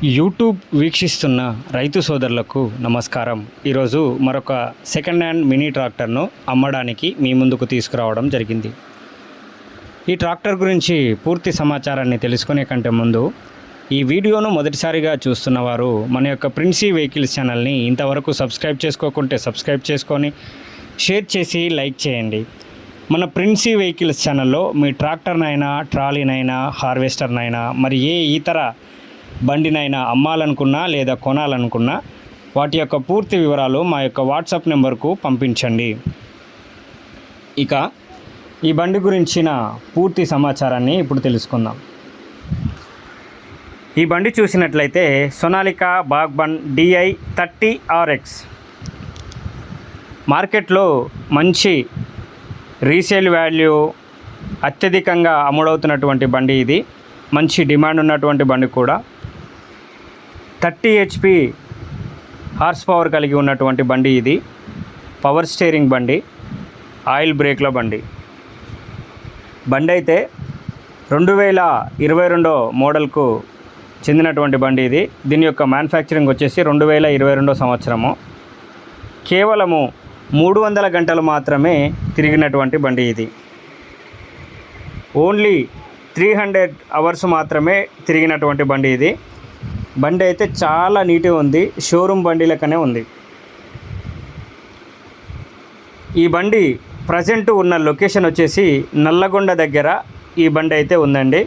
YouTube వీక్షిస్తున్న రైతు సోదరులకు నమస్కారం. ఈరోజు మరొక సెకండ్ హ్యాండ్ మినీ ట్రాక్టర్ను అమ్మడానికి మీ ముందుకు తీసుకురావడం జరిగింది. ఈ ట్రాక్టర్ గురించి పూర్తి సమాచారాన్ని తెలుసుకునే కంటే ముందు ఈ వీడియోను మొదటిసారిగా చూస్తున్నవారు మన యొక్క ప్రిన్సీ వెహికల్స్ ఛానల్ని ఇంతవరకు సబ్స్క్రైబ్ చేసుకోకుంటే సబ్స్క్రైబ్ చేసుకొని షేర్ చేసి లైక్ చేయండి. మన ప్రిన్సీ వెహికల్స్ ఛానల్లో మీ ట్రాక్టర్నైనా, ట్రాలీనైనా, హార్వెస్టర్నైనా, మరి ఏ ఇతర బండినైనా అమ్మాలనుకున్నా లేదా కొనాలనుకున్నా వాటి యొక్క పూర్తి వివరాలు మా యొక్క వాట్సాప్ నెంబర్కు పంపించండి. ఇక ఈ బండి గురించిన పూర్తి సమాచారాన్ని ఇప్పుడు తెలుసుకుందాం. ఈ బండి చూసినట్లయితే సోనాలికా బాగ్బన్ DI 30RX మార్కెట్లో మంచి రీసేల్ వాల్యూ అత్యధికంగా అమ్ముడవుతున్నటువంటి బండి. ఇది మంచి డిమాండ్ ఉన్నటువంటి బండి కూడా. 30 HP హార్స్ పవర్ కలిగి ఉన్నటువంటి బండి ఇది. పవర్ స్టీరింగ్ బండి, ఆయిల్ బ్రేక్ల బండి. బండి అయితే 2022 మోడల్కు చెందినటువంటి బండి ఇది. దీని యొక్క మ్యానుఫ్యాక్చరింగ్ వచ్చేసి 2022 సంవత్సరము. కేవలము 300 గంటలు మాత్రమే తిరిగినటువంటి బండి ఇది. ఓన్లీ 300 అవర్స్ మాత్రమే తిరిగినటువంటి బండి ఇది. బండి అయితే చాలా నీట్గా ఉంది, షోరూమ్ బండి లెక్కనే ఉంది. ఈ బండి ప్రజెంట్ ఉన్న లొకేషన్ వచ్చేసి నల్లగొండ దగ్గర ఈ బండి అయితే ఉందండి.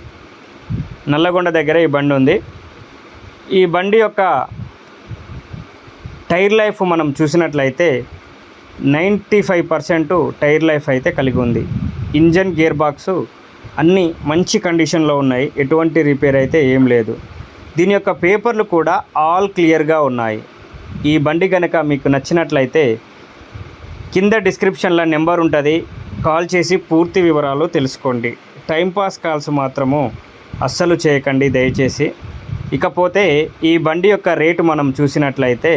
నల్లగొండ దగ్గర ఈ బండి ఉంది. ఈ బండి యొక్క టైర్ లైఫ్ మనం చూసినట్లయితే 95% టైర్ లైఫ్ అయితే కలిగి ఉంది. ఇంజన్, గేర్ బాక్సు అన్నీ మంచి కండిషన్లో ఉన్నాయి. ఎటువంటి రిపేర్ అయితే ఏం లేదు. దీని యొక్క పేపర్లు కూడా ఆల్ క్లియర్గా ఉన్నాయి. ఈ బండి కనుక మీకు నచ్చినట్లయితే కింద డిస్క్రిప్షన్లో నెంబర్ ఉంటుంది, కాల్ చేసి పూర్తి వివరాలు తెలుసుకోండి. టైంపాస్ కాల్స్ మాత్రము అస్సలు చేయకండి దయచేసి. ఇకపోతే ఈ బండి యొక్క రేటు మనం చూసినట్లయితే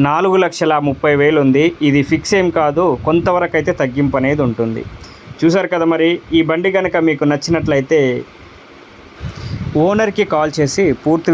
4,30,000 ఉంది. ఇది ఫిక్స్ ఏం కాదు, కొంతవరకు అయితే తగ్గింపు అనేది ఉంటుంది. చూసారు కదా. మరి ఈ బండి కనుక మీకు నచ్చినట్లయితే ఓనర్కి కాల్ చేసి పూర్తి